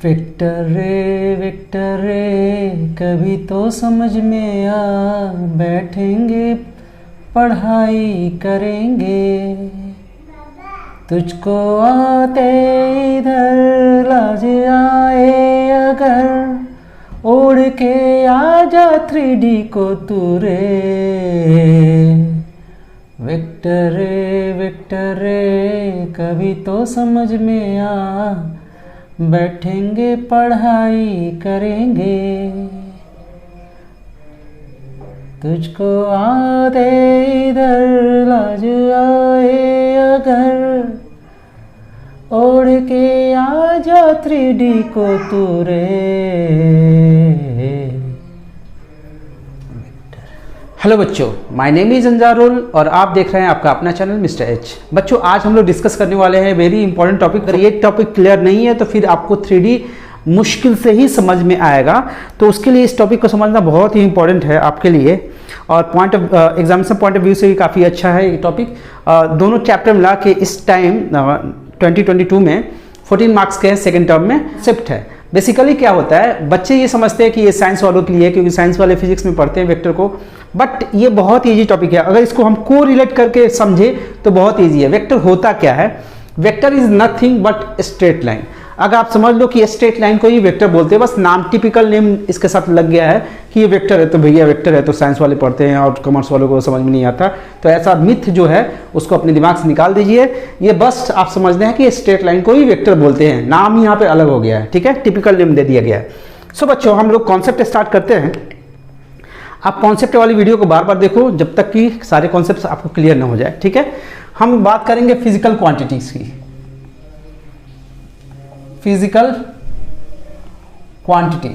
Victor रे कभी तो समझ में आ, बैठेंगे पढ़ाई करेंगे, तुझको आते इधर लाज आए अगर, ओढ़ के आजा 3D को तू रे। विक्टर रे कभी तो समझ में आ, बैठेंगे पढ़ाई करेंगे, तुझको आते इधर लाज आए अगर, ओढ़ के आजा 3D को तू रे। हेलो बच्चों, माय नेम इज अंजारुल और आप देख रहे हैं आपका अपना चैनल मिस्टर एच। बच्चों, आज हम लोग डिस्कस करने वाले हैं वेरी इंपॉर्टेंट टॉपिक। अगर ये टॉपिक क्लियर नहीं है तो फिर आपको 3D मुश्किल से ही समझ में आएगा, तो उसके लिए इस टॉपिक को समझना बहुत ही इंपॉर्टेंट है आपके लिए, और point of examination point of view से भी काफ़ी अच्छा है ये टॉपिक। दोनों चैप्टर मिला के इस टाइम 2022 में 14 मार्क्स के सेकेंड टर्म में कॉन्सेप्ट है। बेसिकली क्या होता है, बच्चे ये समझते हैं कि ये साइंस वालों के लिए, क्योंकि साइंस वाले फिजिक्स में पढ़ते हैं वेक्टर को, बट ये बहुत ईजी टॉपिक है। अगर इसको हम को रिलेट करके समझे तो बहुत ईजी है। वेक्टर होता क्या है? Vector is nothing but straight line. अगर आप समझ लो कि स्ट्रेट लाइन को ही वेक्टर बोलते हैं, बस नाम टिपिकल नेम इसके साथ लग गया है कि ये वेक्टर है, तो भैया वेक्टर है तो साइंस वाले पढ़ते हैं और कॉमर्स वालों को समझ में नहीं आता। तो ऐसा मिथ जो है उसको अपने दिमाग से निकाल दीजिए। ये बस आप समझते हैं कि स्ट्रेट लाइन को ही वेक्टर बोलते हैं, नाम यहाँ पे अलग हो गया है, ठीक है, टिपिकल नेम दे दिया गया है। सो बच्चों, हम लोग कॉन्सेप्ट स्टार्ट करते हैं। आप कॉन्सेप्ट वाली वीडियो को बार बार देखो जब तक कि सारे कॉन्सेप्ट आपको क्लियर ना हो जाए, ठीक है। हम बात करेंगे फिजिकल क्वांटिटीज की। फिजिकल क्वांटिटी,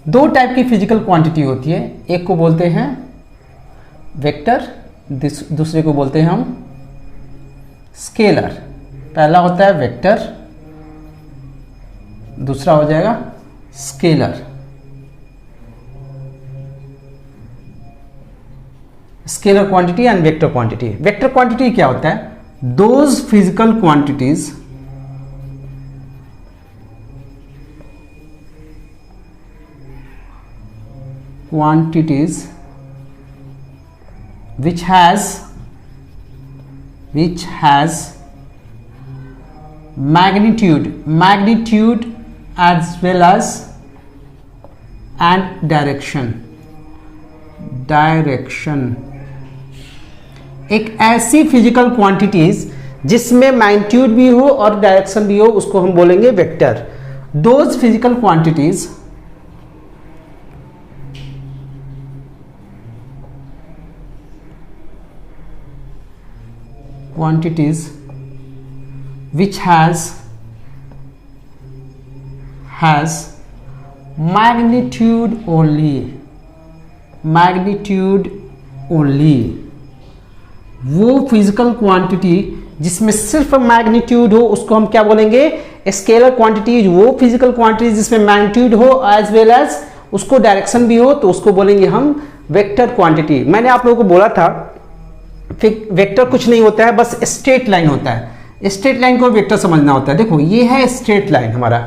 दो टाइप की फिजिकल क्वांटिटी होती है। एक को बोलते हैं वेक्टर, दूसरे को बोलते हैं हम स्केलर। पहला होता है वेक्टर, दूसरा हो जाएगा scalar. Scalar quantity and vector quantity. Vector quantity क्या होता है? Those physical quantities which has magnitude as well as and direction। एक ऐसी फिजिकल क्वांटिटीज जिसमें मैग्नीट्यूड भी हो और डायरेक्शन भी हो, उसको हम बोलेंगे vector. Those physical quantities which has magnitude only। वो फिजिकल क्वांटिटी जिसमें सिर्फ मैग्नीट्यूड हो उसको हम क्या बोलेंगे? Scalar quantities. वो फिजिकल क्वांटिटीज जिसमें मैग्नीट्यूड हो एज वेल एज उसको डायरेक्शन भी हो, तो उसको बोलेंगे हम वेक्टर क्वांटिटी। मैंने आप लोगों को बोला था वेक्टर कुछ नहीं होता है, बस स्ट्रेट लाइन होता है। स्ट्रेट लाइन को वेक्टर समझना होता है। देखो, ये है स्ट्रेट लाइन हमारा,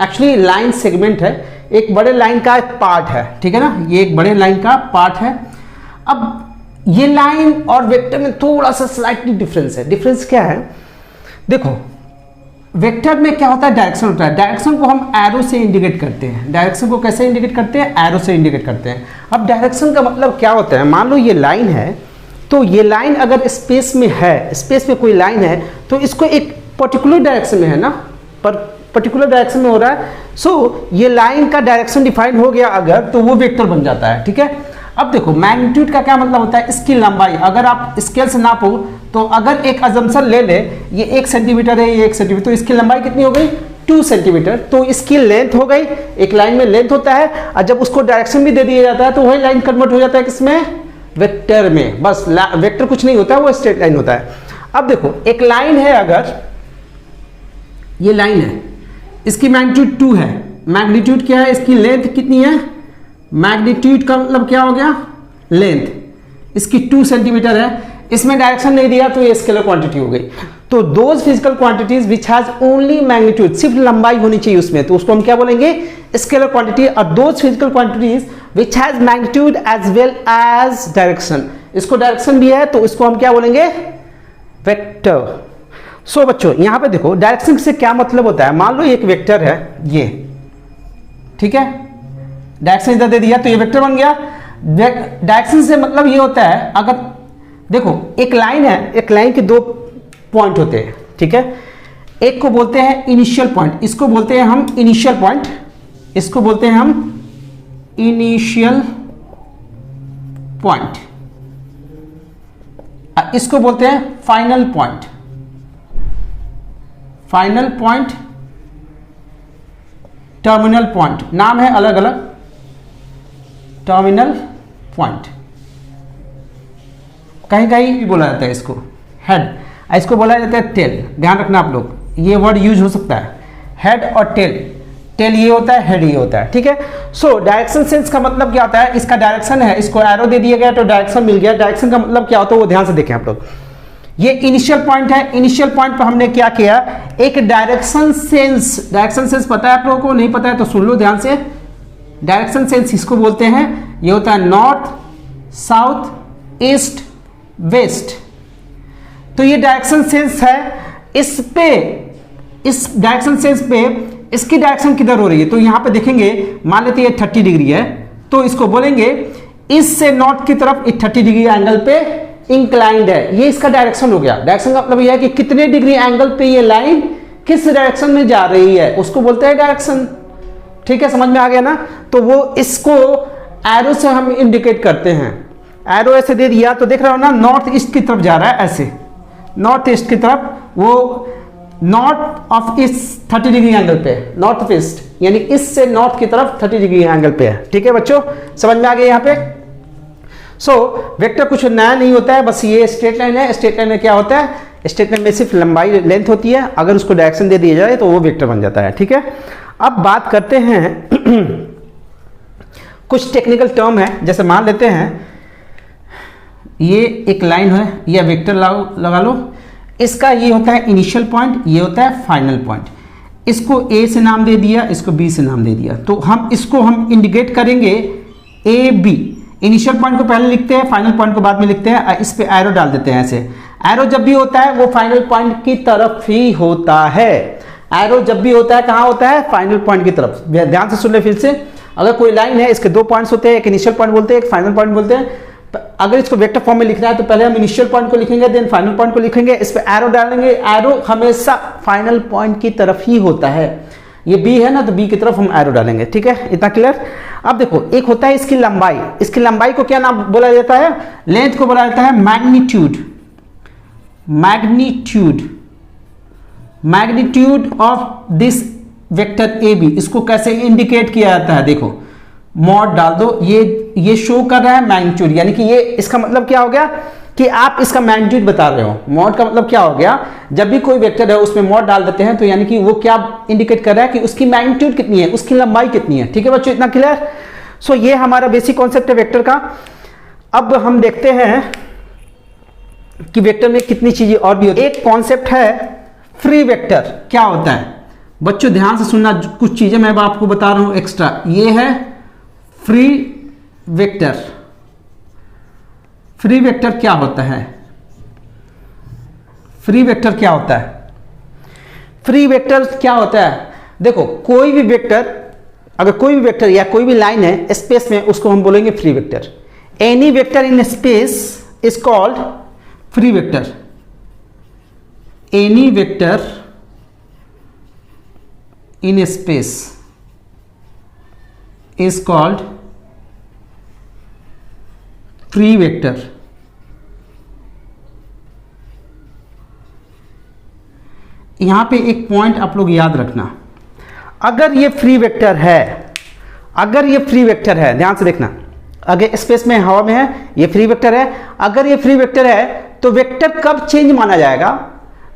एक्चुअली लाइन सेगमेंट है, एक बड़े लाइन का पार्ट है, ठीक है ना, ये एक बड़े लाइन का पार्ट है। अब ये लाइन और वेक्टर में थोड़ा सा स्लाइटली डिफरेंस है। डिफरेंस क्या है? देखो, वेक्टर में क्या होता है? डायरेक्शन होता है। डायरेक्शन को हम एरो से इंडिकेट करते हैं। डायरेक्शन को कैसे इंडिकेट करते हैं? एरो से इंडिकेट करते हैं। अब डायरेक्शन का मतलब क्या होता है? मान लो ये लाइन है, तो ये लाइन अगर स्पेस में है, स्पेस में कोई लाइन है, तो इसको एक पर्टिकुलर डायरेक्शन में है ना, पर पर्टिकुलर डायरेक्शन में हो रहा है। सो ये लाइन का डायरेक्शन डिफाइन हो गया अगर, तो वो वेक्टर बन जाता है, ठीक है। अब देखो, मैग्नीट्यूड का क्या मतलब होता है? इसकी लंबाई। अगर आप स्केल से नापो तो अगर एक अजम्पशन ले ले, ये 1 सेंटीमीटर है, ये 1 सेंटीमीटर, तो इसकी लंबाई कितनी हो गई? 2 सेंटीमीटर। तो इसकी लेंथ हो गई, एक लाइन में लेंथ होता है, और जब उसको डायरेक्शन भी दे दिया जाता है तो वही लाइन कन्वर्ट हो जाता है किसमें? वेक्टर में। बस वेक्टर कुछ नहीं होता है, वो स्ट्रेट लाइन होता है। अब देखो, एक लाइन है, अगर ये लाइन है, इसकी मैग्नीट्यूड 2 है। मैग्नीट्यूड क्या है? इसकी लेंथ कितनी है? मैग्नीट्यूड का मतलब क्या हो गया? लेंथ। इसकी 2 सेंटीमीटर है। इसमें डायरेक्शन नहीं दिया तो ये स्केलर क्वांटिटी हो गई। तो those physical quantities which has only magnitude, सिर्फ लंबाई होनी चाहिए उसमें, तो उसको हम क्या बोलेंगे, स्केलर क्वांटिटी। और those physical quantities which has magnitude as well as direction, इसको डायरेक्शन भी है तो इसको हम क्या बोलेंगे, वेक्टर। सो बच्चों यहां पे देखो डायरेक्शन से क्या मतलब होता है, मान लो एक वेक्टर है ये, ठीक है, डायरेक्शन इधर दे दिया तो ये वेक्टर बन गया। डायरेक्शन से मतलब ये होता है, अगर देखो एक लाइन है, एक लाइन के दो पॉइंट होते हैं, ठीक है, एक को बोलते हैं इनिशियल पॉइंट, इसको बोलते हैं हम इनिशियल पॉइंट, इसको बोलते हैं हम इनिशियल पॉइंट, इसको बोलते हैं final point. Final point, terminal point, नाम है अलग अलग, टर्मिनल पॉइंट, कहीं कहीं भी बोला जाता है इसको हेड, इसको बोला जाता है टेल। ध्यान रखना आप लोग, ये वर्ड यूज हो सकता है, हेड और टेल, टेल ये होता है, हेड ये होता है, ठीक है। सो डायरेक्शन सेंस का मतलब क्या होता है, इसका डायरेक्शन है, इसको एरो दे दिया गया तो डायरेक्शन मिल गया। डायरेक्शन का मतलब क्या होता है वो ध्यान से देखें आप लोग। ये इनिशियल पॉइंट है, इनिशियल पॉइंट पर हमने क्या किया, एक डायरेक्शन सेंस, डायरेक्शन सेंस पता है आप लोगों को, नहीं पता है तो सुन लो ध्यान से। डायरेक्शन सेंस इसको बोलते हैं, ये होता है नॉर्थ, साउथ, ईस्ट, वेस्ट। तो ये डायरेक्शन सेंस है, इस पे, इस डायरेक्शन सेंस पे इसकी डायरेक्शन किधर हो रही है, तो यहां पे देखेंगे, मान लेते हैं 30 डिग्री है, तो इसको बोलेंगे ईस्ट से नॉर्थ की तरफ 30 डिग्री एंगल पे इंक्लाइंड है, ये इसका डायरेक्शन हो गया। डायरेक्शन का मतलब यह है कि कितने डिग्री एंगल पे ये लाइन किस डायरेक्शन में जा रही है, उसको बोलते हैं डायरेक्शन, ठीक है, समझ में आ गया ना। तो वो इसको एरो से हम इंडिकेट करते हैं, एरो ऐसे दे दिया तो देख रहे हो ना, नॉर्थ ईस्ट की तरफ जा रहा है, ऐसे नॉर्थ ईस्ट की तरफ, वो north of east 30 degree angle पे, नॉर्थ ऑफ ईस्ट यानी ईस्ट से नॉर्थ की तरफ 30 डिग्री एंगल पे है, ठीक है बच्चों, समझ में आ गया यहाँ पे। सो वेक्टर कुछ नया नहीं होता है, बस ये स्ट्रेट लाइन है। स्ट्रेट लाइन में क्या होता है, स्ट्रेट लाइन में सिर्फ लंबाई लेंथ होती है, अगर उसको डायरेक्शन दे दिया जाए तो वो वेक्टर बन जाता है, ठीक है। अब बात करते हैं कुछ टेक्निकल टर्म है, जैसे मान लेते हैं ये एक लाइन है या वेक्टर लगा लो, इसका ये होता है इनिशियल पॉइंट, ये होता है फाइनल पॉइंट, इसको ए से नाम दे दिया, इसको बी से नाम दे दिया, तो हम इसको हम इंडिकेट करेंगे ए बी। इनिशियल पॉइंट को पहले लिखते हैं, फाइनल पॉइंट को बाद में लिखते हैं, इस पे एरो डाल देते हैं ऐसे। एरो जब भी होता है वो फाइनल पॉइंट की तरफ ही होता है, एरो जब भी होता है कहाँ होता है, फाइनल पॉइंट की तरफ। ध्यान से सुन ले फिर से, अगर कोई लाइन है, इसके दो पॉइंट्स होते हैं, एक इनिशियल पॉइंट बोलते हैं, एक फाइनल पॉइंट बोलते हैं। अगर इसको वेक्टर फॉर्म में लिखना है तो पहले हम इनिशियल पॉइंट को लिखेंगे, देन फाइनल पॉइंट को लिखेंगे, इस पे एरो डालेंगे, एरो हमेशा फाइनल पॉइंट की तरफ ही होता है। ये बी है ना, तो बी की तरफ हम एरो डालेंगे, ठीक है, इतना क्लियर। अब देखो एक होता है इसकी लंबाई, इसकी लंबाई को क्या नाम बोला जाता है, लेंथ को बोला जाता है magnitude. Magnitude, magnitude of this vector A B, इसको कैसे इंडिकेट किया जाता है, देखो मॉड डाल दो, ये शो कर रहा है मैग्नीट्यूड, यानी कि ये इसका मतलब क्या हो गया कि आप इसका मैग्नीट्यूड बता रहे हो। मॉड का मतलब क्या हो गया, जब भी कोई वेक्टर है उसमें मॉड डाल देते हैं तो यानी कि वो क्या इंडिकेट कर रहा है कि उसकी मैग्नीट्यूड कितनी है, उसकी लंबाई कितनी है, ठीक है बच्चों, इतना क्लियर। सो ये हमारा बेसिक कॉन्सेप्ट है वेक्टर का। अब हम देखते हैं कि वेक्टर में कितनी चीजें और भी होती है। एक कॉन्सेप्ट है फ्री वेक्टर, क्या होता है बच्चों, ध्यान से सुनना, कुछ चीजें मैं आपको बता रहा हूं एक्स्ट्रा। ये है फ्री वेक्टर। फ्री वेक्टर क्या होता है, फ्री वेक्टर क्या होता है, फ्री वेक्टर क्या होता है, देखो कोई भी वेक्टर, अगर कोई भी वेक्टर या कोई भी लाइन है स्पेस में, उसको हम बोलेंगे free vector. Any vector in space is called free vector. Any vector in space is called free vector. यहां पे एक पॉइंट आप लोग याद रखना, अगर ये फ्री वेक्टर है, अगर ये फ्री वेक्टर है, ध्यान से देखना, अगर स्पेस में हवा में है, ये फ्री वेक्टर है, अगर ये फ्री वेक्टर है तो वेक्टर कब चेंज माना जाएगा,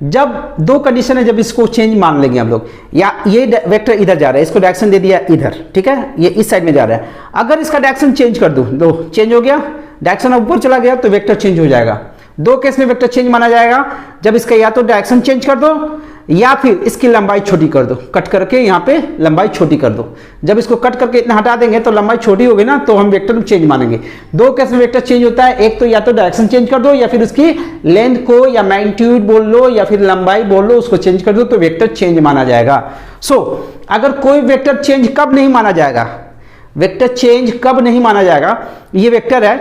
जब दो कंडीशन है, जब इसको चेंज मान लेंगे हम लोग, या ये वेक्टर इधर जा रहा है, इसको डायरेक्शन दे दिया इधर, ठीक है, ये इस साइड में जा रहा है, अगर इसका डायरेक्शन चेंज कर दूं, दो चेंज हो गया, डायरेक्शन ऊपर चला गया तो वेक्टर चेंज हो जाएगा, दो केस में वेक्टर चेंज माना जाएगा, जब इसका या तो डायरेक्शन चेंज कर दो या फिर इसकी लंबाई छोटी कर दो, कट करके यहाँ पे लंबाई छोटी कर दो। जब इसको कट करके इतना हटा देंगे तो लंबाई छोटी होगी ना, तो हम वेक्टर चेंज मानेंगे। दो केस में वेक्टर चेंज होता है, एक तो या तो डायरेक्शन चेंज कर दो या फिर उसकी लेंथ को या मैग्नीट्यूड बोल लो या फिर लंबाई बोल लो, उसको चेंज कर दो तो वेक्टर चेंज माना जाएगा। सो अगर कोई वेक्टर चेंज कब नहीं माना जाएगा, वेक्टर चेंज कब नहीं माना जाएगा, ये वेक्टर है,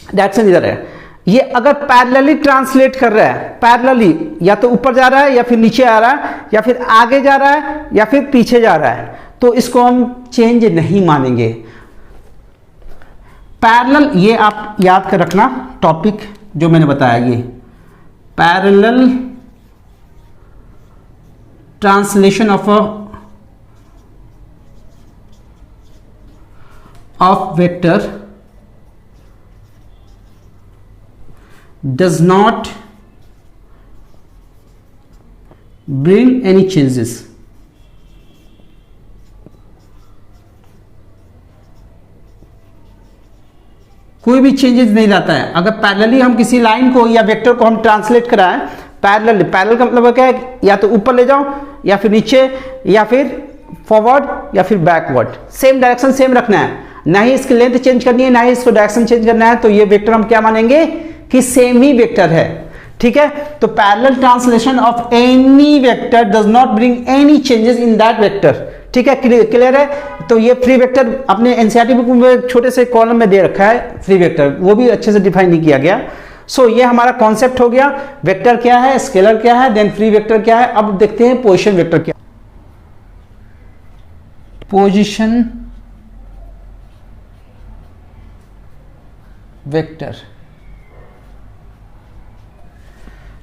डायरेक्शन इधर है, ये अगर पैरेलली ट्रांसलेट कर रहा है, पैरेलली या तो ऊपर जा रहा है या फिर नीचे आ रहा है या फिर आगे जा रहा है या फिर पीछे जा रहा है, तो इसको हम चेंज नहीं मानेंगे। पैरेलल, ये आप याद कर रखना टॉपिक जो मैंने बताया, ये parallel translation of vector does not bring any changes। कोई भी चेंजेस नहीं लाता है। अगर पैरेलली हम किसी लाइन को या वेक्टर को हम ट्रांसलेट कराएं, पैरेलल, पैरेलल का मतलब क्या है, या तो ऊपर ले जाओ या फिर नीचे या फिर फॉरवर्ड या फिर बैकवर्ड, सेम डायरेक्शन सेम रखना है, ना ही इसकी लेंथ चेंज करनी है ना ही इसको डायरेक्शन चेंज करना है, तो ये वेक्टर हम क्या मानेंगे कि सेम ही वेक्टर है। ठीक है, तो parallel translation of any vector does not bring any changes in that vector. ठीक है, क्लियर है। तो ये फ्री वेक्टर अपने एनसीईआरटी बुक में छोटे से कॉलम में दे रखा है, फ्री वेक्टर, वो भी अच्छे से डिफाइन नहीं किया गया। सो ये हमारा कॉन्सेप्ट हो गया, वेक्टर क्या है, स्केलर क्या है, देन फ्री वेक्टर क्या है। अब देखते हैं पोजीशन वेक्टर क्या। पोजीशन वेक्टर,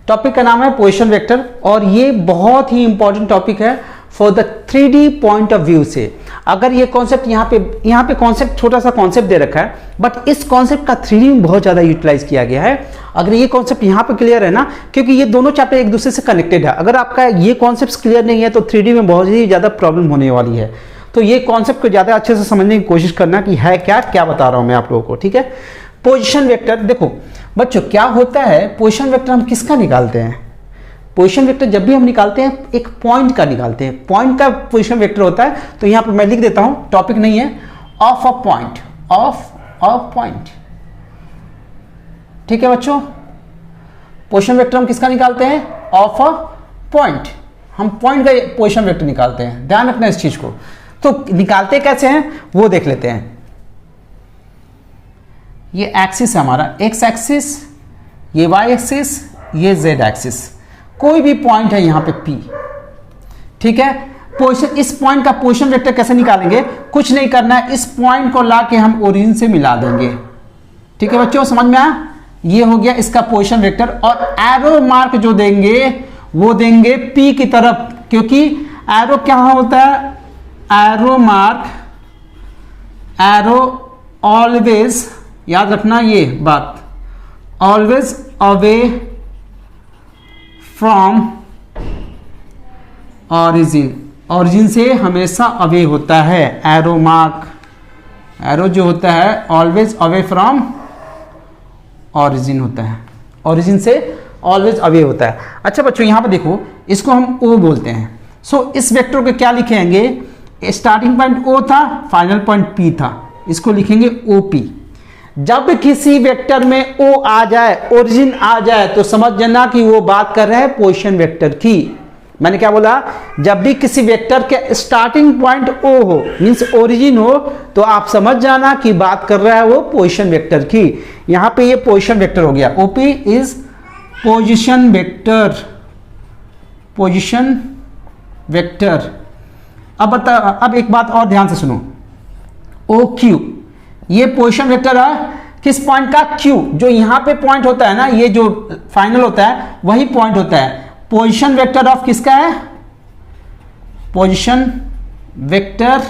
टॉपिक का नाम है पोजीशन वेक्टर, और ये बहुत ही इंपॉर्टेंट टॉपिक है for the 3D point of view से। अगर ये कॉन्सेप्ट यहाँ पे कॉन्सेप्ट, छोटा सा कॉन्सेप्ट दे रखा है, बट इस कॉन्सेप्ट का 3D में बहुत ज्यादा यूटिलाइज किया गया है। अगर ये कॉन्सेप्ट यहाँ पे क्लियर है ना, क्योंकि ये दोनों चैप्टर एक दूसरे से कनेक्टेड है, अगर आपका ये कॉन्सेप्ट क्लियर नहीं है तो 3D में बहुत ही ज्यादा प्रॉब्लम होने वाली है। तो ये कॉन्सेप्ट को ज्यादा अच्छे से समझने की कोशिश करना कि है क्या बता रहा हूं मैं आप लोगों को। ठीक है, पोजीशन वेक्टर, देखो बच्चों क्या होता है, पोजीशन वेक्टर हम किसका निकालते हैं, पोजीशन वेक्टर जब भी हम निकालते हैं एक पॉइंट का निकालते हैं, पॉइंट का पोजीशन वेक्टर होता है। तो यहां पर मैं लिख देता हूं, टॉपिक नहीं है, of a point, of a point. ठीक है बच्चों, पोजीशन वेक्टर हम किसका निकालते हैं, ऑफ अ पॉइंट, हम पॉइंट का पोजीशन वेक्टर निकालते हैं, ध्यान रखना इस चीज को। तो निकालते कैसे हैं वो देख लेते हैं। ये एक्सिस है हमारा, एक्स एक्सिस, ये वाई एक्सिस, ये जेड एक्सिस, कोई भी पॉइंट है यहां पे P। ठीक है, पोजीशन, इस पॉइंट का पोजीशन वेक्टर कैसे निकालेंगे, कुछ नहीं करना है, इस पॉइंट को लाके हम ओरिजिन से मिला देंगे। ठीक है बच्चों, समझ में आया, ये हो गया इसका पोजीशन वेक्टर। और एरो मार्क जो देंगे वो देंगे P की तरफ, क्योंकि एरो क्या होता है, एरो मार्क, एरो ऑलवेज, याद रखना ये बात, always away from origin, origin से हमेशा अवे होता है एरो मार्क, एरो जो होता है ऑलवेज अवे फ्रॉम ऑरिजिन होता है, ऑरिजिन से ऑलवेज अवे होता है। अच्छा बच्चों यहां पर देखो, इसको हम O बोलते हैं। सो इस वेक्टर को क्या लिखेंगे, स्टार्टिंग पॉइंट O था, फाइनल पॉइंट P था, इसको लिखेंगे OP। जब किसी वेक्टर में O आ जाए, ओरिजिन आ जाए, तो समझ जाना कि वो बात कर रहे हैं पोजीशन वेक्टर की। मैंने क्या बोला, जब भी किसी वेक्टर के स्टार्टिंग पॉइंट O हो, मींस ओरिजिन हो, तो आप समझ जाना कि बात कर रहा है वो पोजीशन वेक्टर की। यहां पे ये पोजीशन वेक्टर हो गया, OP is position vector, position vector. अब एक बात और ध्यान से सुनो, OQ ये पोजीशन वेक्टर है किस पॉइंट का, Q, जो यहां पे पॉइंट होता है ना, ये जो फाइनल होता है वही पॉइंट होता है। पोजीशन वेक्टर ऑफ किसका है, position vector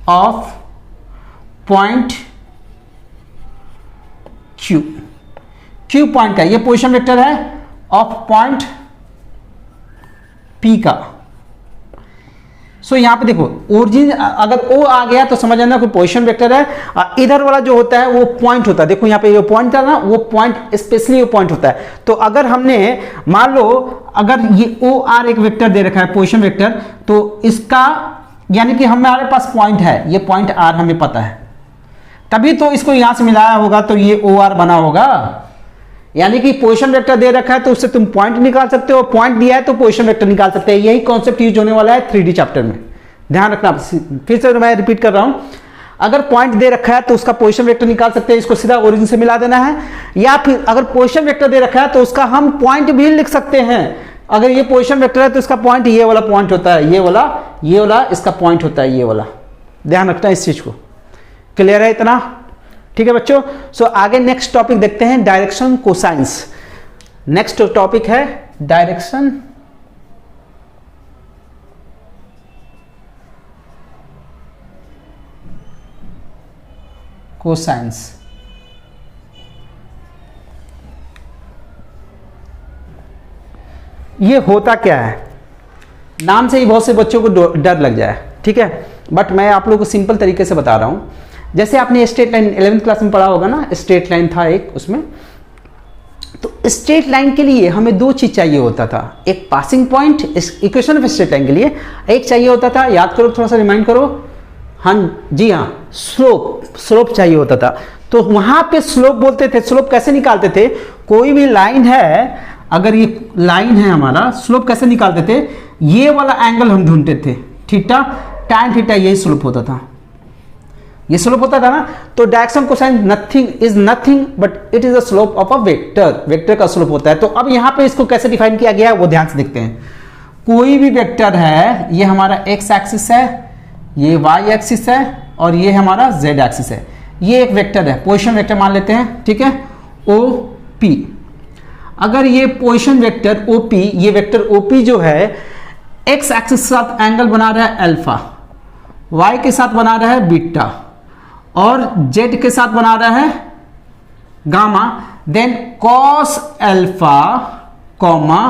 of point Q, Q point का ये पोजीशन वेक्टर है ऑफ पॉइंट P का। सो यहाँ पे देखो ओरिजिन अगर ओ आ गया तो समझ आना कोई पोजीशन वेक्टर है, इधर वाला जो होता है वो पॉइंट होता है। देखो यहाँ पे जो पॉइंट था ना वो पॉइंट स्पेशली वो पॉइंट होता है। तो अगर हमने मान लो अगर ये ओ आर एक वेक्टर दे रखा है पोजीशन वेक्टर, तो इसका यानी कि हमारे पास पॉइंट है, ये पॉइंट आर हमें पता है, तभी तो इसको यहां से मिलाया होगा तो ये ओ आर बना होगा। यानी कि पोजीशन वेक्टर दे रखा है तो उससे तुम पॉइंट निकाल सकते हो, पॉइंट दिया है तो पोजीशन वेक्टर निकाल सकते हैं। यही कॉन्सेप्ट यूज होने वाला है 3D चैप्टर में, ध्यान रखना। फिर से मैं रिपीट कर रहा हूं, अगर पॉइंट दे रखा है तो उसका पोजीशन वेक्टर निकाल सकते हैं, इसको सीधा ओरिजिन से मिला देना है। या फिर अगर पोजीशन वेक्टर दे रखा है तो उसका हम पॉइंट भी लिख सकते हैं। अगर ये पोजीशन वेक्टर है तो इसका पॉइंट ये वाला पॉइंट होता है, ये वाला इसका पॉइंट होता है, ये वाला। ध्यान रखना इस चीज को। क्लियर है इतना? ठीक है बच्चों। सो आगे नेक्स्ट टॉपिक देखते हैं, डायरेक्शन कोसाइंस। नेक्स्ट टॉपिक है डायरेक्शन कोसाइंस। ये होता क्या है, नाम से ही बहुत से बच्चों को डर लग जाए, ठीक है, बट मैं आप लोगों को सिंपल तरीके से बता रहा हूं। जैसे आपने स्ट्रेट लाइन 11th क्लास में पढ़ा होगा ना, स्ट्रेट लाइन था एक उसमें, तो स्ट्रेट लाइन के लिए हमें दो चीज चाहिए होता था, एक passing point equation of straight line के लिए, एक चाहिए होता था, याद करो थोड़ा सा रिमाइंड करो, हाँ जी हाँ, स्लोप चाहिए होता था। तो वहां पे स्लोप बोलते थे। स्लोप कैसे निकालते थे, कोई भी लाइन है, अगर ये लाइन है हमारा, स्लोप कैसे निकालते थे, ये वाला एंगल हम ढूंढते थे, थीटा tan थीटा, यही स्लोप होता था, ये स्लोप होता था ना। तो direction cosine is nothing but it is the slope of a vector, vector का स्लोप होता है। तो अब यहां पे इसको कैसे डिफाइन किया गया है वो ध्यान से देखते हैं। कोई भी वेक्टर है, ये हमारा एक्स एक्सिस है, ये वाई एक्सिस है और ये हमारा जेड एक्सिस है, ये एक वेक्टर है, पोजीशन वेक्टर मान लेते हैं, ठीक है, ओ पी। अगर ये पोजीशन वेक्टर ओपी, ये वेक्टर ओपी जो है एक्स एक्सिस के साथ एंगल बना रहा है अल्फा, वाई के साथ बना रहा है बीटा और जेड के साथ बना रहा है gamma, then cos alpha comma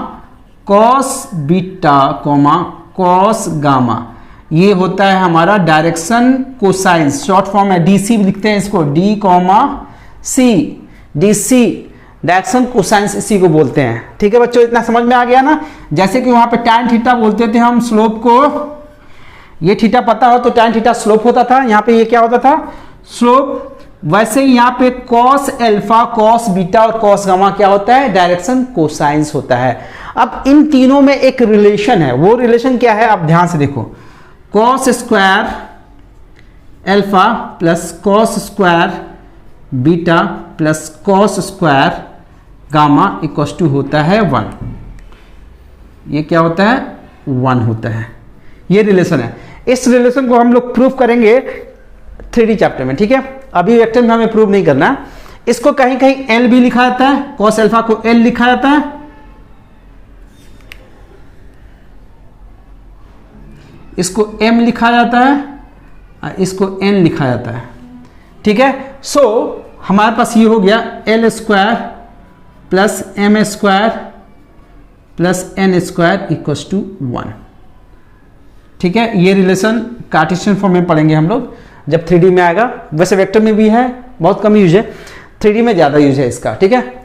cos beta comma cos gamma, ये होता है हमारा डायरेक्शन कोसाइंस। शॉर्ट फॉर्म है डीसी लिखते हैं इसको, D comma C, DC direction cosines इसी को बोलते हैं। ठीक है बच्चों, इतना समझ में आ गया ना। जैसे कि वहां पे tan थीटा बोलते थे हम स्लोप को, ये थीटा पता हो तो tan थीटा स्लोप होता था, यहाँ पे ये क्या होता था, स्लोप। वैसे ही यहाँ पे cos अल्फा, cos बीटा और cos गामा क्या होता है, डायरेक्शन कोसाइंस होता है। अब इन तीनों में एक रिलेशन है, वो रिलेशन क्या है आप ध्यान से देखो, cos square alpha plus cos square beta plus cos square gamma equal to होता है 1। ये क्या होता है, 1 होता है। ये रिलेशन है। इस रिलेशन को हम लोग प्रूव करेंगे 3D चैप्टर में, ठीक है। अभी वेक्टर में हमें प्रूव नहीं करना। इसको कहीं कहीं L भी लिखा जाता है, cos अल्फा को L लिखा जाता है, इसको M लिखा जाता है, इसको N लिखा जाता है, ठीक है। सो हमारे पास ये हो गया L square plus M square plus N square equal to 1, ठीक है। ये रिलेशन कार्टेशियन फॉर्म में पढ़ेंगे हम लोग जब 3D में आएगा। वैसे वेक्टर में भी है, बहुत कम यूज है, 3D में ज्यादा यूज है इसका, ठीक है।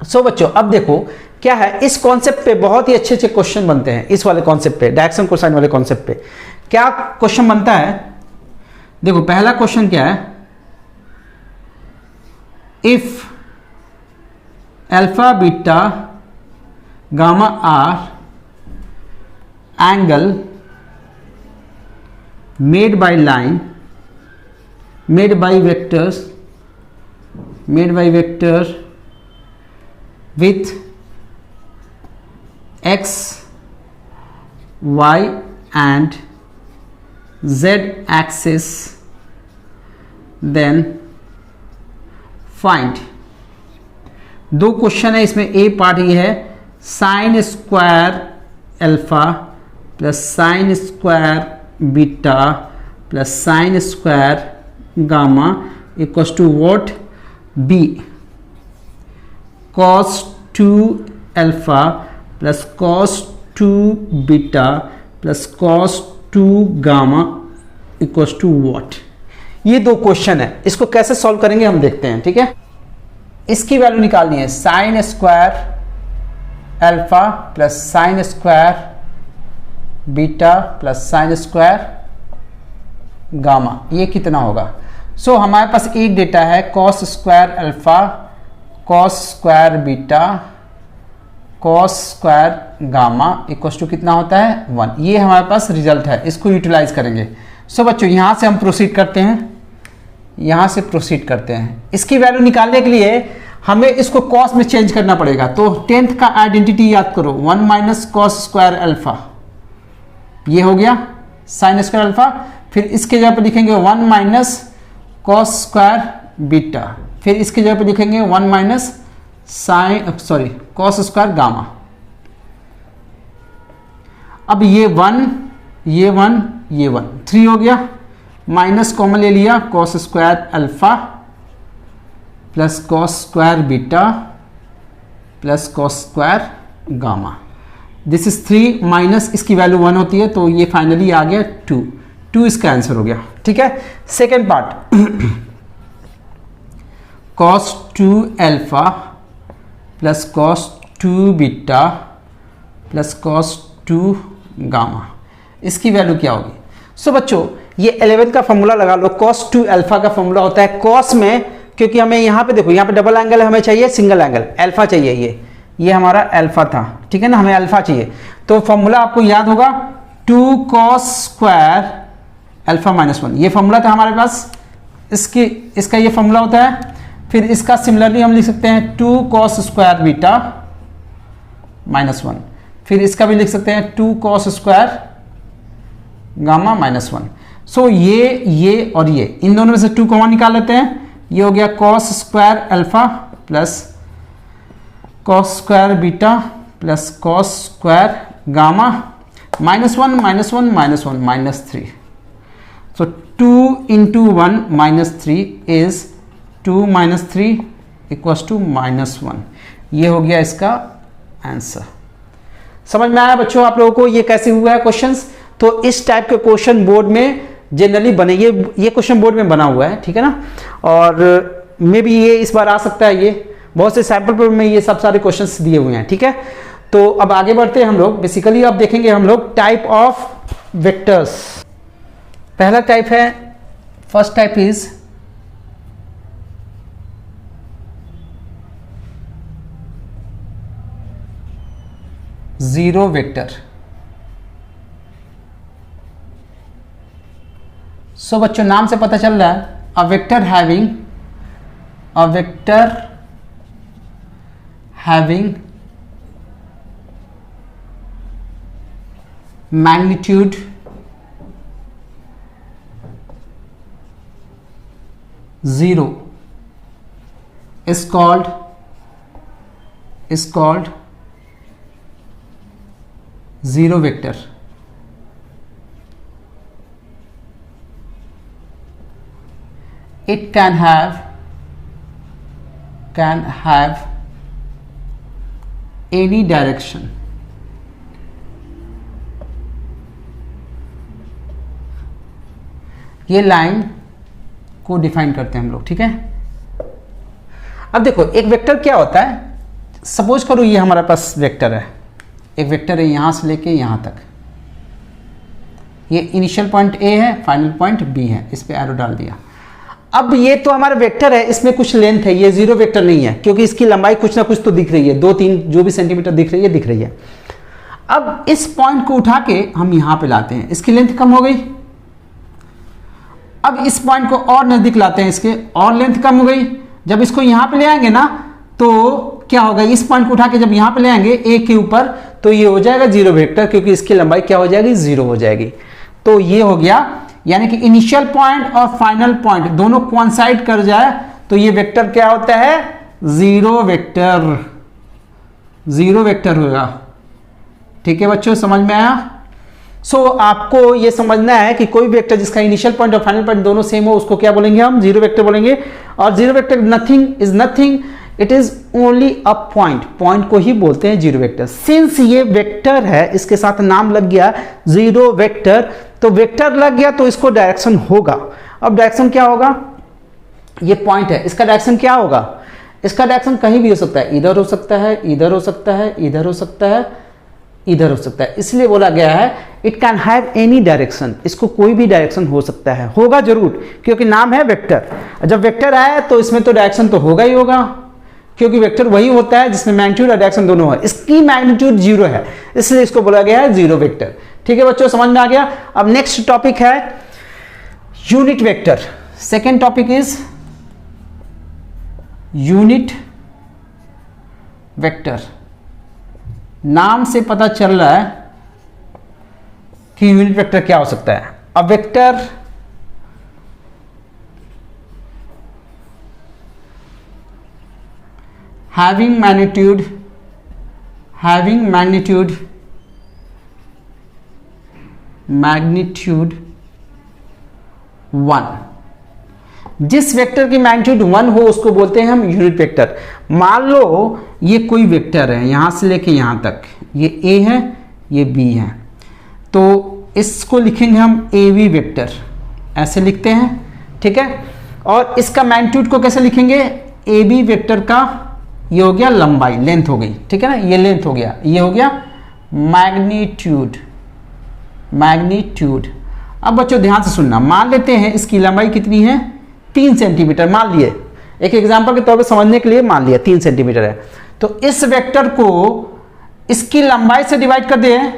सो बच्चों अब देखो क्या है, इस कॉन्सेप्ट पे बहुत ही अच्छे अच्छे क्वेश्चन बनते हैं। इस वाले कॉन्सेप्ट पे, डायरेक्शन कोसाइन वाले कॉन्सेप्ट पे क्या क्वेश्चन बनता है, देखो पहला क्वेश्चन क्या है, if alpha beta gamma R angle made by line, made by vector with x, y and z axis, then find। दो क्वेश्चन है इसमें, ए पार्ट ये है sine square alpha plus sine square beta plus sine square gamma equals to what, B cos 2 alpha plus cos 2 beta plus cos two gamma equals to what. ये दो question है, इसको कैसे solve करेंगे हम देखते हैं, ठीक है। इसकी वैल्यू निकालनी है sine square alpha plus sine square beta plus sine square gamma, ये कितना होगा। सो हमारे पास एक डेटा है cos square alpha cos square beta cos square gamma equals to कितना होता है 1। ये हमारे पास रिजल्ट है, इसको यूटिलाइज करेंगे। सो बच्चों यहां से हम प्रोसीड करते हैं, यहां से प्रोसीड करते हैं। इसकी वैल्यू निकालने के लिए हमें इसको कॉस में चेंज करना पड़ेगा। तो 10th का आइडेंटिटी याद करो, 1 माइनस कॉस स्क्वायर अल्फा, ये हो गया साइन स्क्वायर अल्फा। फिर इसके जगह पे लिखेंगे 1 माइनस कॉस स्क्वायर बीटा, फिर इसके जगह पे लिखेंगे 1 माइनस कॉस स्क्वायर गामा। अब ये 1 ये 1 ये 1 3 हो गया, माइनस कॉमन ले लिया, cos square alpha plus cos square beta plus cos square gamma. This is 3 minus इसकी वैल्यू 1 होती है, तो ये फाइनली आ गया 2 इसका आंसर हो गया, ठीक है। Second part cos 2 alpha plus cos 2 beta plus cos 2 gamma, इसकी वैल्यू क्या होगी। सो बच्चों ये 11 का फॉर्मूला लगा लो। cos 2 अल्फा का फॉर्मूला होता है cos में, क्योंकि हमें यहाँ पे देखो, यहाँ पे डबल एंगल हमें चाहिए, सिंगल एंगल अल्फा चाहिए, ये हमारा अल्फा था, ठीक है ना, हमें अल्फा चाहिए। तो फॉर्मूला आपको याद होगा 2 cos स्क्वायर अल्फा माइनस 1, ये फॉर्मूला था हमारे पास। इसका ये फॉर्मूला होता है। फिर इसका सिमिलरली हम लिख सकते हैं 2 cos स्क्वायर बीटा माइनस 1, फिर इसका भी लिख सकते हैं 2 cos स्क्वायर गामा माइनस 1। सो ये और ये इन दोनों में से 2 कॉमन निकाल लेते हैं, ये हो गया cos square alpha plus cos square beta plus cos square gamma, minus 1 minus 1 minus 1 minus 3। So 2 into 1 minus 3 is 2 minus 3 equals to minus 1। ये हो गया इसका आंसर। समझ में आया बच्चों आप लोगों को ये कैसे हुआ है क्वेश्चंस। तो इस टाइप के क्वेश्चन बोर्ड में जनरली बने, ये क्वेश्चन बोर्ड में बना हुआ है, ठीक है ना। और मे बी ये इस बार आ सकता है, ये बहुत से सैंपल पेपर में ये सब सारे क्वेश्चंस दिए हुए हैं, ठीक है। तो अब आगे बढ़ते हैं हम लोग। बेसिकली अब देखेंगे हम लोग टाइप ऑफ वेक्टर्स। पहला टाइप है, first type is zero vector. So बच्चों नाम से पता चल रहा है a vector having magnitude zero is called zero vector। It can have any direction। ये लाइन को डिफाइन करते हैं हम लोग, ठीक है। अब देखो एक वेक्टर क्या होता है, सपोज करो ये हमारे पास वेक्टर है, एक वेक्टर है यहां से लेके यहां तक, ये इनिशियल पॉइंट ए है, फाइनल पॉइंट बी है, इस पे एरो डाल दिया। अब ये तो हमारा वेक्टर है, इसमें कुछ लेंथ है, ये जीरो वेक्टर नहीं है क्योंकि इसकी लंबाई कुछ ना कुछ तो दिख रही है, 2-3 जो भी सेंटीमीटर दिख रही है। अब इस पॉइंट को उठा के हम यहां पे लाते हैं, इसकी लेंथ कम हो गई। अब इस पॉइंट को और नजदीक लाते हैं, इसके और लेंथ कम हो गई। जब इसको यहां पे ले आएंगे ना तो क्या होगा, इस पॉइंट को उठा के जब यहां पे ले आएंगे ए के ऊपर, तो ये हो जाएगा जीरो वेक्टर क्योंकि इसकी लंबाई क्या हो जाएगी, जीरो हो जाएगी। तो ये हो गया, यानी कि इनिशियल पॉइंट और फाइनल पॉइंट दोनों कोइंसाइड कर जाए तो ये वेक्टर क्या होता है, जीरो वेक्टर होगा। ठीक है बच्चों, समझ में आया। सो आपको ये समझना है कि कोई वेक्टर जिसका इनिशियल पॉइंट और फाइनल पॉइंट दोनों सेम हो उसको क्या बोलेंगे, हम जीरो वेक्टर बोलेंगे। और zero vector nothing is nothing, it is only a point को ही बोलते हैं जीरो वेक्टर। सिंस ये वेक्टर है, इसके साथ नाम लग गया जीरो वेक्टर, तो वेक्टर लग गया तो इसको डायरेक्शन होगा। अब डायरेक्शन क्या होगा, ये पॉइंट है, इसका डायरेक्शन क्या होगा, इसका डायरेक्शन कहीं भी हो सकता है, इधर हो सकता है, इधर हो सकता है, इधर हो सकता है, इधर हो सकता है। इसलिए बोला गया है it can have any direction, इसको कोई भी डायरेक्शन हो सकता है, होगा जरूर, क्योंकि नाम है वेक्टर। जब वेक्टर आया तो इसमें तो डायरेक्शन तो होगा ही होगा, क्योंकि वेक्टर वही होता है जिसमें मैग्नीट्यूड और डायरेक्शन दोनों है। इसकी मैग्नीट्यूड 0 है, इसलिए इसको बोला गया है 0 वेक्टर। ठीक है बच्चों, समझ में आ गया। अब नेक्स्ट टॉपिक है unit vector. Second topic is unit vector. नाम से पता चल रहा है कि यूनिट वेक्टर क्या हो सकता है। अब वेक्टर having magnitude 1, जिस वेक्टर की मैग्नीट्यूड 1 हो उसको बोलते हैं हम यूनिट वेक्टर। मान लो ये कोई वेक्टर है, यहां से लेके यहां तक, ये A है, ये B है, तो इसको लिखेंगे हम AB वेक्टर, ऐसे लिखते हैं। ठीक है, और इसका मैग्नीट्यूड को कैसे लिखेंगे, AB वेक्टर का ये हो गया लंबाई, लेंथ हो गई। ठीक है ना, ये लेंथ हो गया, ये हो गया मैग्नीट्यूड। अब बच्चों ध्यान से सुनना, मान लेते हैं इसकी लंबाई कितनी है, 3 सेंटीमीटर मान लिए, एक एग्जांपल के तौर पे समझने के लिए मान लिया 3 सेंटीमीटर है। तो इस वेक्टर को इसकी लंबाई से डिवाइड कर दें,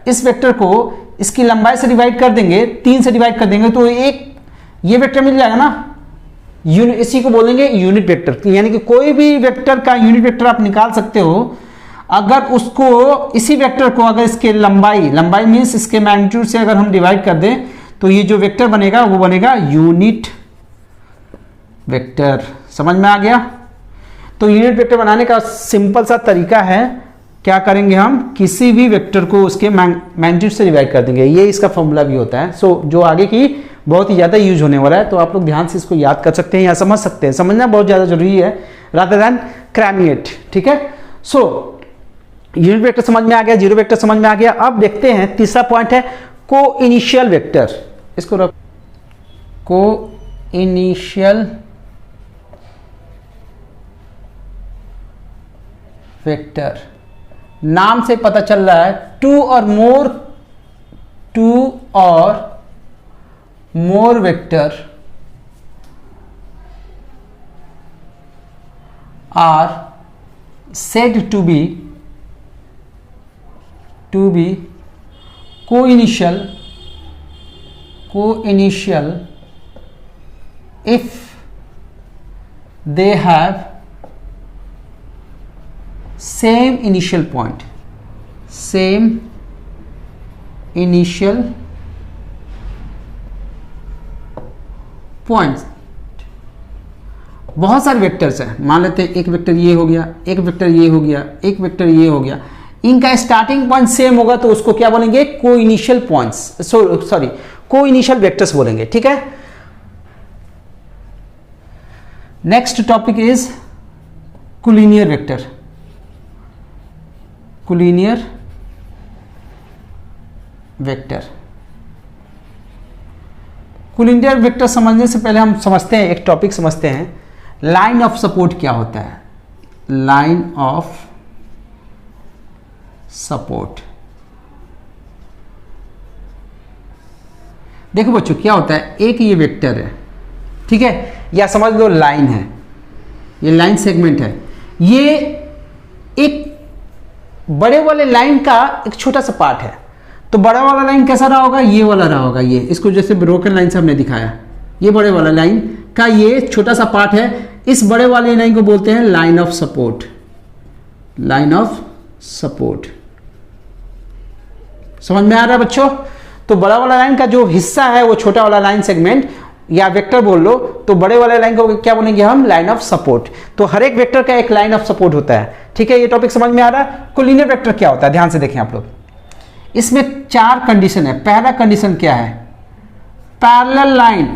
इस वेक्टर को इसकी लंबाई से डिवाइड कर देंगे, 3 से डिवाइड कर देंगे तो एक ये वेक्टर मिल जाएगा ना, इसी को बोलेंगे यूनिट वेक्टर। यानी कि कोई भी वेक्टर का यूनिट वेक्टर आप निकाल सकते हो अगर उसको, इसी वेक्टर को अगर इसके लंबाई मीन्स इसके मैग्नीट्यूड से अगर हम डिवाइड कर दें तो ये जो वेक्टर बनेगा वो बनेगा यूनिट वेक्टर। समझ में आ गया। तो यूनिट वेक्टर बनाने का सिंपल सा तरीका है, क्या करेंगे हम, किसी भी वेक्टर को उसके मैग्नीट्यूड से डिवाइड कर देंगे, ये इसका फॉर्मूला भी होता है। सो जो आगे की बहुत ही ज़्यादा यूज होने वाला है, तो आप लोग ध्यान से इसको याद कर सकते हैं या समझ सकते हैं। समझना बहुत ज़्यादा जरूरी है रादर देन क्रैमिंग इट। ठीक है, सो यूनिट वेक्टर समझ में आ गया, जीरो वेक्टर समझ में आ गया। अब देखते हैं तीसरा पॉइंट है को इनिशियल वेक्टर। इसको रख, को इनिशियल वेक्टर। नाम से पता चल रहा है टू और more vector are said to be co-initial if they have same initial point, same initial points। बहुत सारे वेक्टर्स हैं, मान लेते हैं एक वेक्टर ये हो गया, एक वेक्टर ये हो गया, एक वेक्टर ये हो गया, इनका स्टार्टिंग पॉइंट सेम होगा तो उसको क्या बोलेंगे, को इनिशियल पॉइंट्स, सॉरी को इनिशियल वेक्टर्स बोलेंगे। ठीक है, next topic is collinear vector. Collinear vector, collinear vector समझने से पहले हम समझते हैं, एक टॉपिक समझते हैं, लाइन ऑफ सपोर्ट क्या होता है। लाइन ऑफ सपोर्ट, देखो बच्चों क्या होता है, एक ये वेक्टर है, ठीक है, या समझ लो लाइन है, ये लाइन सेगमेंट है, ये एक बड़े वाले लाइन का एक छोटा सा पार्ट है। तो बड़ा वाला लाइन कैसा रहा होगा, ये वाला रहा होगा, ये इसको जैसे ब्रोकन लाइन से हमने दिखाया, ये बड़े वाला लाइन का ये छोटा सा पार्ट है। इस बड़े वाले लाइन को बोलते हैं line of support. Line of support समझ में आ रहा है बच्चों। तो बड़ा वाला लाइन का जो हिस्सा है वो छोटा वाला लाइन सेगमेंट या वेक्टर बोल लो, तो बड़े वाले लाइन को क्या बोलेंगे हम, लाइन ऑफ सपोर्ट। तो हर एक वेक्टर का एक लाइन ऑफ सपोर्ट होता है। ठीक है, ये टॉपिक समझ में आ रहा है। कोलिनियर वेक्टर क्या होता है, ध्यान से देखें आप लोग। इसमें 4 कंडीशन है। पहला कंडीशन क्या है, parallel line,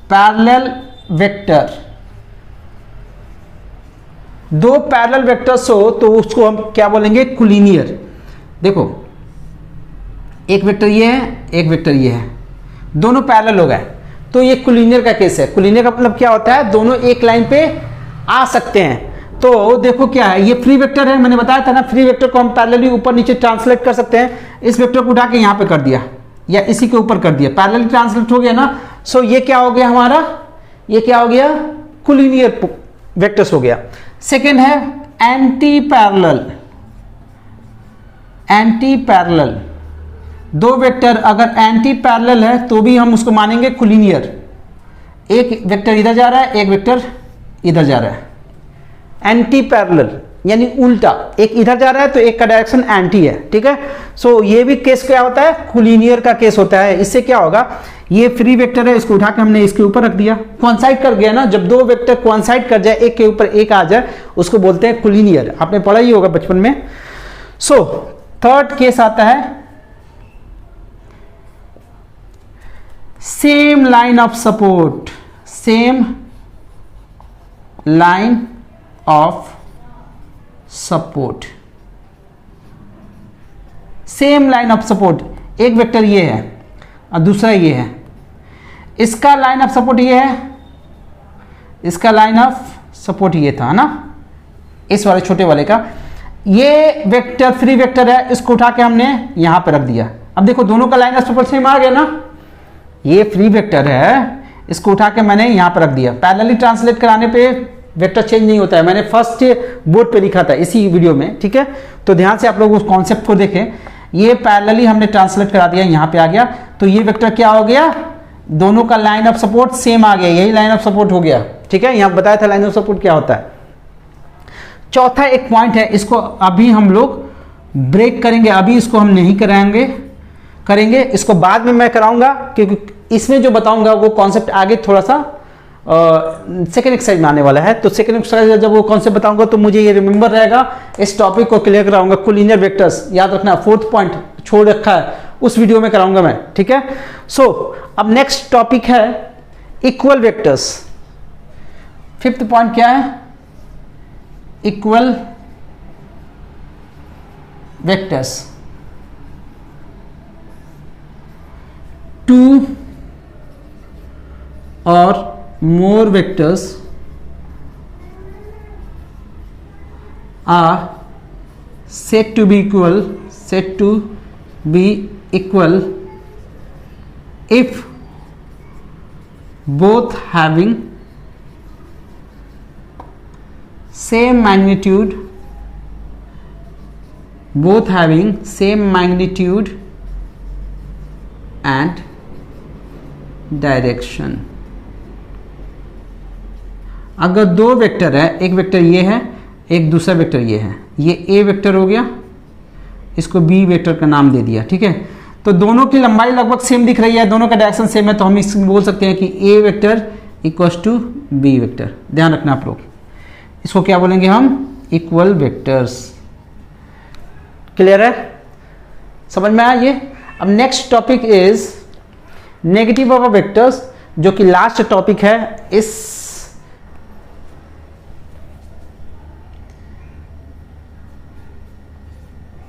parallel vector, 2 parallel vectors हो तो उसको हम क्या बोलेंगे, कोलिनियर। देखो एक वेक्टर ये है, एक वेक्टर ये है, दोनों पैरेलल हो गए, तो ये कोलिनियर का केस है। कोलिनियर का मतलब क्या होता है, दोनों एक लाइन पे आ सकते हैं। तो देखो क्या है, ये फ्री वेक्टर है, मैंने बताया था ना, फ्री वेक्टर को हम पैरेलली ऊपर नीचे ट्रांसलेट कर सकते हैं। इस वेक्टर को उठा के यहाँ पे कर दिया या इसी के ऊपर कर दिया, पैरेलली ट्रांसलेट हो गया ना। सो ये क्या हो गया हमारा, ये क्या हो गया, कोलिनियर वेक्टर्स हो गया। सेकेंड है एंटी पैरेलल। एंटी पैरेलल, दो वेक्टर अगर एंटी पैरेलल है तो भी हम उसको मानेंगे कोलिनियर। एक वेक्टर इधर जा रहा है, एक वेक्टर इधर जा रहा है, एंटी पैरेलल यानी उल्टा, एक इधर जा रहा है तो एक का डायरेक्शन एंटी है, ठीक है। सो ये भी केस क्या होता है, कोलिनियर का केस होता है। इससे क्या होगा, ये फ्री वेक्टर है, इसको उठा के हमने इसके ऊपर रख दिया, कोइंसाइड कर गया ना। जब दो वेक्टर कोइंसाइड कर जाए, एक के ऊपर एक आ जाए, उसको बोलते हैं कोलिनियर। आपने पढ़ा ही होगा बचपन में। सो थर्ड केस आता है same line of support. Same line of support, same line of support, एक वेक्टर ये है और दूसरा ये है, इसका लाइन ऑफ सपोर्ट ये है, इसका लाइन ऑफ सपोर्ट ये था ना, इस वाले छोटे वाले का। ये वेक्टर फ्री वेक्टर है, इसको उठा के हमने यहां पर रख दिया। अब देखो दोनों का लाइन ऑफ सपोर्ट सेम आ गया ना। ये फ्री वेक्टर है, इसको उठा के मैंने यहां पर रख दिया। पैरेलली ट्रांसलेट कराने पे वेक्टर चेंज नहीं होता है, मैंने फर्स्ट बोर्ड पे लिखा था इसी वीडियो में, ठीक है। तो ध्यान से आप लोग उस कॉन्सेप्ट को देखें। ये पैरेलली हमने ट्रांसलेट करा दिया, यहां पे आ गया, तो ये वेक्टर क्या हो गया, दोनों का लाइन ऑफ सपोर्ट सेम आ गया, यही लाइन ऑफ सपोर्ट हो गया, ठीक है। यहां बताया था लाइन ऑफ सपोर्ट क्या होता है। चौथा एक पॉइंट है, इसको अभी हम लोग ब्रेक करेंगे, अभी इसको हम नहीं करेंगे, इसको बाद में मैं कराऊंगा, क्योंकि इसमें जो बताऊंगा वो कॉन्सेप्ट आगे थोड़ा सा सेकेंड एक्सरसाइज में आने वाला है। तो सेकेंड एक्सरसाइज जब वो कॉन्सेप्ट बताऊंगा तो मुझे ये रिमेंबर रहेगा, इस टॉपिक को क्लियर कराऊंगा। कोलिनियर वेक्टर्स याद रखना, फोर्थ पॉइंट छोड़ रखा है, उस वीडियो में कराऊंगा मैं, ठीक है। सो अब नेक्स्ट टॉपिक है इक्वल वेक्टर्स। फिफ्थ पॉइंट क्या है, इक्वल वेक्टर्स। टू और more vectors are said to be equal if both having same magnitude and direction। अगर दो वेक्टर है, एक वेक्टर ये है, एक दूसरा वेक्टर ये है, ये ए वेक्टर हो गया, इसको बी वेक्टर का नाम दे दिया, ठीक है। तो दोनों की लंबाई लगभग सेम दिख रही है, दोनों का डायरेक्शन सेम है, तो हम इसमें बोल सकते हैं कि A vector equals to B vector. ध्यान रखना आप लोग, इसको क्या बोलेंगे हम, इक्वल वेक्टर्स। क्लियर है, समझ में आया ये। अब next topic is negative of vectors, जो कि लास्ट टॉपिक है इस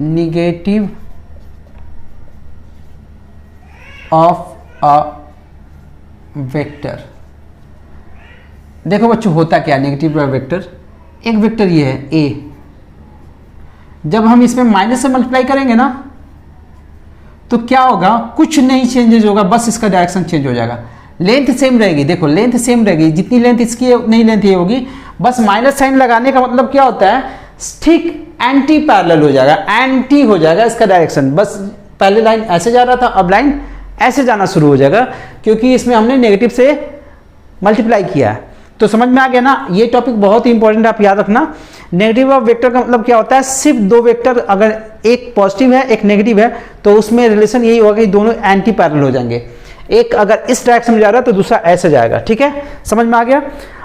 नेगेटिव ऑफ अ वेक्टर। देखो बच्चों होता क्या नेगेटिव ऑफ वेक्टर, एक वेक्टर ये है ए, जब हम इसमें माइनस से मल्टीप्लाई करेंगे ना तो क्या होगा, कुछ नहीं चेंजेज होगा, बस इसका डायरेक्शन चेंज हो जाएगा। लेंथ सेम रहेगी, देखो लेंथ सेम रहेगी, जितनी लेंथ इसकी है उतनी लेंथ ये होगी, बस माइनस साइन लगाने का मतलब क्या होता है, ठीक एंटी पैरेलल हो जाएगा, एंटी हो जाएगा इसका डायरेक्शन। बस पहले लाइन ऐसे जा रहा था, अब लाइन ऐसे जाना शुरू हो जाएगा, क्योंकि इसमें हमने नेगेटिव से मल्टीप्लाई किया है। तो समझ में आ गया ना, ये टॉपिक बहुत ही इंपॉर्टेंट, आप याद रखना। नेगेटिव ऑफ वेक्टर का मतलब क्या होता है, सिर्फ दो वेक्टर अगर एक पॉजिटिव है एक नेगेटिव है तो उसमें रिलेशन यही होगा कि दोनों एंटी पैरेलल हो जाएंगे, एक अगर इस डायरेक्शन में जा रहा है तो दूसरा ऐसे जाएगा, ठीक है, समझ में आ गया।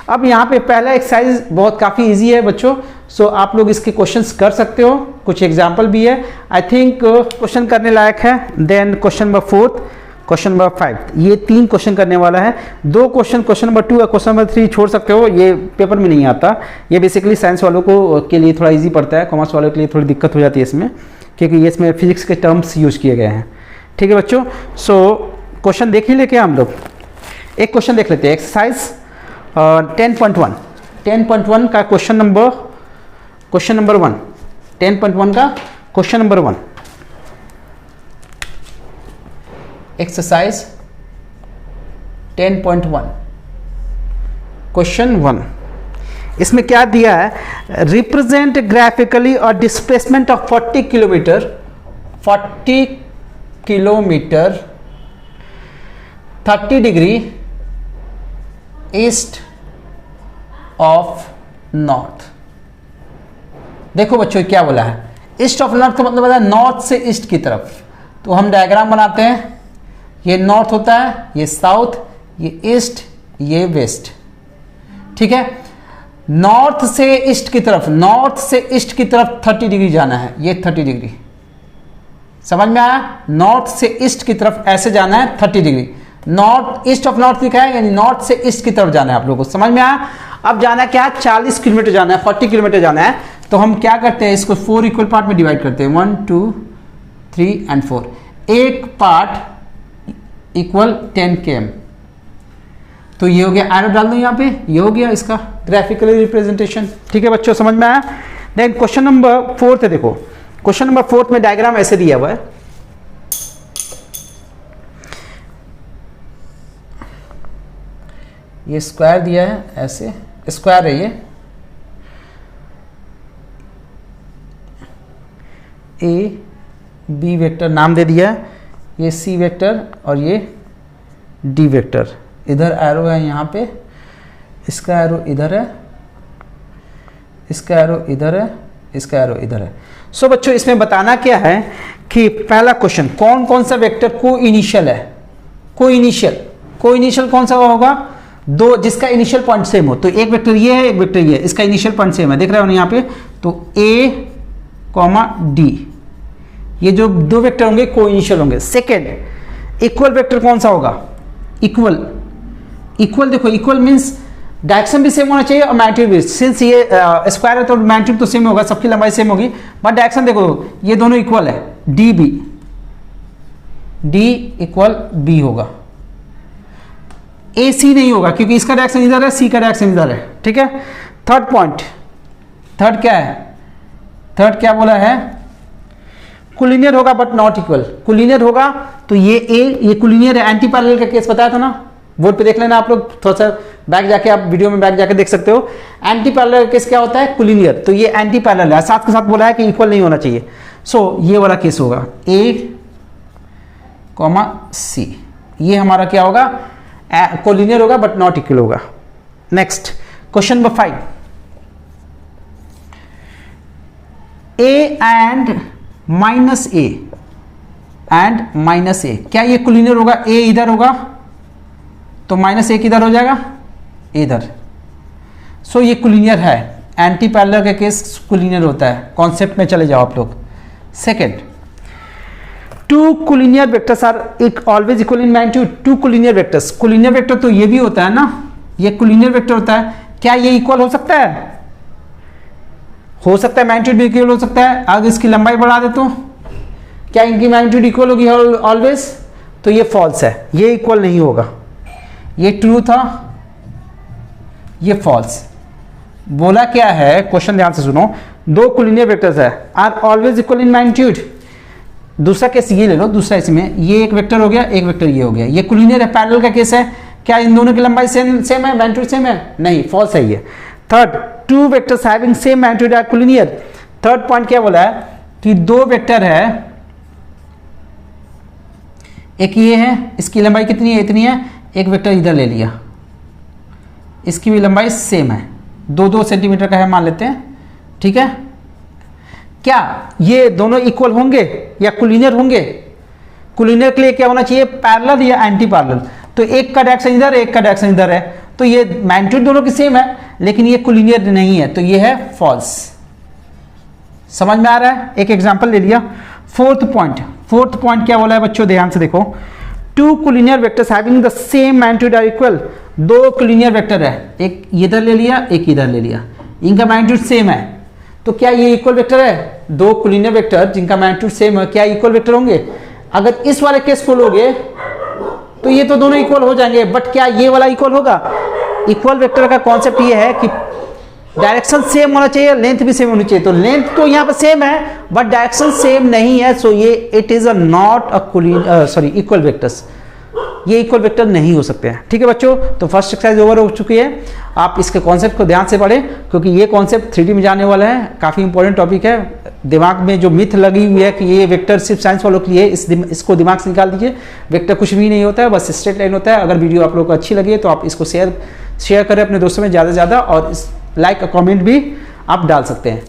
अब यहाँ पे पहला एक्सरसाइज बहुत काफ़ी इजी है बच्चों, सो आप लोग इसके क्वेश्चंस कर सकते हो, कुछ एग्जाम्पल भी है, आई थिंक क्वेश्चन करने लायक है। Then question number 4, question number 5, ये 3 क्वेश्चन करने वाला है। 2 क्वेश्चन क्वेश्चन नंबर 2 और क्वेश्चन नंबर 3 छोड़ सकते हो, ये पेपर में नहीं आता, ये बेसिकली साइंस वालों को के लिए थोड़ा ईजी पड़ता है, कॉमर्स वालों के लिए थोड़ी दिक्कत हो जाती है इसमें, क्योंकि ये इसमें फिजिक्स के टर्म्स यूज किए गए हैं, ठीक है बच्चों। सो क्वेश्चन देख ही लेके हम लोग एक क्वेश्चन देख लेते हैं, एक्सरसाइज 10.1 का क्वेश्चन नंबर 1, 10.1 का क्वेश्चन नंबर 1, एक्सरसाइज 10.1 क्वेश्चन 1। इसमें क्या दिया है, रिप्रेजेंट ग्राफिकली और displacement of 40 kilometre 30 degree east of north. देखो बच्चों क्या बोला है, ईस्ट ऑफ नॉर्थ का मतलब होता है नॉर्थ से ईस्ट की तरफ। तो हम डायग्राम बनाते हैं, ये नॉर्थ होता है, ये साउथ, ये ईस्ट, ये वेस्ट, ठीक है। नॉर्थ से ईस्ट की तरफ, नॉर्थ से ईस्ट की तरफ 30 डिग्री जाना है, ये 30 डिग्री, समझ में आया। नॉर्थ से ईस्ट की तरफ ऐसे जाना है 30 degree, north east of north लिखा है यानी नॉर्थ से ईस्ट की तरफ जाना है, आप लोगों को समझ में आया। अब जाना है क्या, 40 किलोमीटर जाना है, 40 किलोमीटर जाना है। तो हम क्या करते हैं, इसको 4 इक्वल पार्ट में डिवाइड करते हैं, 1 2 3 एंड 4। एक पार्ट इक्वल 10 km। तो ये हो गया, एरो डाल दो यहाँ पे, ये हो गया इसका ग्राफिकली रिप्रेजेंटेशन, ठीक है बच्चों, समझ में आया। देन क्वेश्चन नंबर 4 है, देखो क्वेश्चन नंबर 4 में डायग्राम ऐसे दिया हुआ है, ये स्क्वायर दिया है, ऐसे स्क्वायर है, ये ए बी वेक्टर नाम दे दिया है, ये सी वेक्टर और ये डी वेक्टर, इधर एरो है यहाँ पे, इसका एरो इधर है, इसका एरो इधर है, इसका एरो इधर है। सो बच्चों इसमें बताना क्या है कि पहला क्वेश्चन, कौन कौन सा वेक्टर को इनिशियल है, को इनिशियल कौन सा होगा, दो जिसका इनिशियल पॉइंट सेम हो। तो एक वेक्टर ये है, एक वेक्टर ये है, इसका इनिशियल पॉइंट सेम है, देख रहे हो ना यहाँ पे। तो ए कॉमा डी, ये जो दो वेक्टर होंगे को इनिशियल होंगे। सेकेंड इक्वल वेक्टर कौन सा होगा, इक्वल देखो, इक्वल मीन्स डायरेक्शन भी सेम होना चाहिए और मैग्नीट्यूड भी। सिंस ये स्क्वायर है तो मैग्नीट्यूड तो सेम होगा, सबकी लंबाई सेम होगी, बट डायरेक्शन देखो ये दोनों इक्वल है, डी इक्वल बी होगा, ए सी नहीं होगा क्योंकि इसका डायरेक्शन इधर है, सी का डायरेक्शन इधर है, ठीक है। थर्ड पॉइंट, थर्ड क्या है, थर्ड क्या बोला है, कोलिनियर होगा बट नॉट इक्वल। कोलिनियर होगा तो ये कोलिनियर है, एंटी पैरेलल का केस बताया था ना, बोर्ड पे देख लेना आप लोग, थोड़ा सा बैक जाके आप वीडियो में बैक जाके देख सकते हो। एंटी पैरेलल का केस क्या होता है, कोलिनियर, तो ये एंटी पैरेलल है, साथ के साथ बोला है कि इक्वल नहीं होना चाहिए। सो ये वाला केस होगा, ए कॉमा सी, ये हमारा क्या होगा, कोलिनियर होगा बट नॉट इक्वल होगा। Next question number 5, A and minus A, क्या ये कोलिनियर होगा, ए इधर होगा तो माइनस ए किधर हो जाएगा, इधर। सो ये कोलिनियर है, एंटी पैरेलल का केस कोलिनियर होता है, कॉन्सेप्ट में चले जाओ आप लोग। Second, two collinear vectors are always equal in magnitude. Two collinear vectors, collinear vector तो ये भी होता है ना, ये कोलिनियर वेक्टर होता है, क्या ये इक्वल हो सकता है, हो सकता है, मैग्नीट्यूड भी इक्वल हो सकता है। अगर इसकी लंबाई बढ़ा दे तो क्या इनकी मैग्नीट्यूड इक्वल होगी ऑलवेज, तो ये फॉल्स है, ये इक्वल नहीं होगा, ये ट्रू था, ये फॉल्स। बोला क्या है, क्वेश्चन ध्यान से सुनो, दो कोलिनियर वेक्टर्स है, are always equal in magnitude. दूसरा केस ये ले लो, दूसरा इसमें ये एक वेक्टर हो गया, एक वेक्टर ये हो गया, ये कोलिनियर है, पैरेलल का केस है, क्या इन दोनों की लंबाई सेम है, मैग्नीट्यूड सेम है, नहीं, फॉल्स है ये। Third, two vectors having same magnitude are collinear. Third point क्या बोला है कि दो वेक्टर है, एक ये है, इसकी लंबाई कितनी है, इतनी है, एक वेक्टर इधर ले लिया, इसकी भी लंबाई सेम है, 2-2 सेंटीमीटर का है मान लेते हैं, ठीक है। क्या ये दोनों इक्वल होंगे या कोलिनियर होंगे, कोलिनियर के लिए क्या होना चाहिए, पैरेलल या एंटी पैरेलल। तो एक का डायरेक्शन इधर है, एक का डायरेक्शन इधर है, तो ये मैग्नीट्यूड दोनों की सेम है लेकिन ये कोलिनियर नहीं है, तो ये है फॉल्स। समझ में आ रहा है, एक एग्जांपल ले लिया। फोर्थ पॉइंट क्या बोला है बच्चों, ध्यान से देखो, two collinear vectors having the same magnitude are equal. दो कोलिनियर वेक्टर है, एक इधर ले लिया, एक इधर ले लिया, इनका मैग्नीट्यूड सेम है, तो क्या ये इक्वल वेक्टर है, दो कोलिनियर वेक्टर जिनका मैग्नीट्यूड सेम है, क्या इक्वल वेक्टर होंगे। अगर इस वाले केस को लोगे तो ये तो दोनों इक्वल हो जाएंगे, बट क्या ये वाला इक्वल होगा? इक्वल वेक्टर का कॉन्सेप्ट ये है कि डायरेक्शन सेम होना चाहिए, लेंथ भी सेम होनी चाहिए। तो लेंथ तो यहाँ पर सेम है बट डायरेक्शन सेम नहीं है, सो ये it is a not a sorry equal vectors, ये इक्वल वेक्टर नहीं हो सकते हैं। ठीक है बच्चों, तो फर्स्ट एक्सरसाइज ओवर हो चुकी है। आप इसके कॉन्सेप्ट को ध्यान से पढ़ें क्योंकि ये कॉन्सेप्ट 3D में जाने वाला है, काफ़ी इंपॉर्टेंट टॉपिक है। दिमाग में जो मिथ लगी हुई है कि ये वेक्टर सिर्फ साइंस वालों के लिए, इसको दिमाग से निकाल दीजिए। वेक्टर कुछ भी नहीं होता है, बस स्ट्रेट लाइन होता है। अगर वीडियो आप लोगों को अच्छी लगी है तो आप इसको शेयर करें अपने दोस्तों में ज़्यादा से ज़्यादा, और लाइक कमेंट भी आप डाल सकते हैं।